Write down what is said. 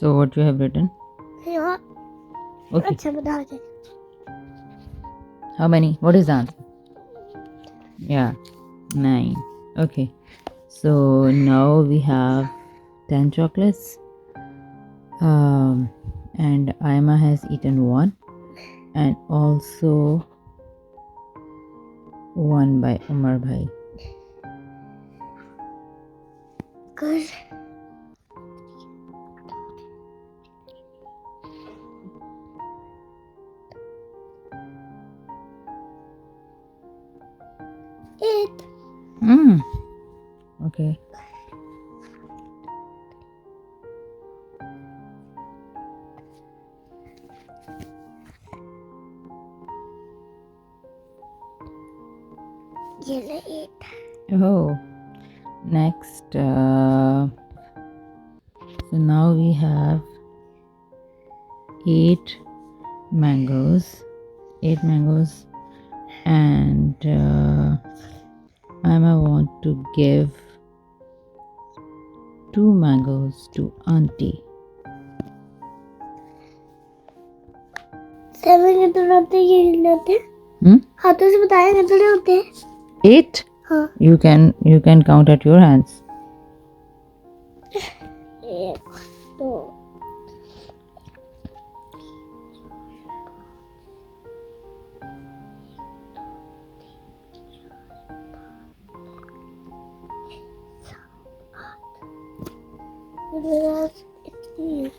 So what you have written? Yeah. Okay. अच्छा बता दे. How many? What is the answer? Yeah, 9. Okay. So now we have 10 chocolates. And Aima has eaten 1, and also 1 by Umar Bhai. Good. Eight. Okay. Yellow 8. Oh, next. So now we have 8 mangoes. 8 mangoes, and I want to give 2 mangoes to auntie. 7 कितने होते हैं? ये होते हैं. हाथों से बताया कितने होते हैं? 8. हाँ. You can count at your hands. 1 2 3 4 5 6 7 8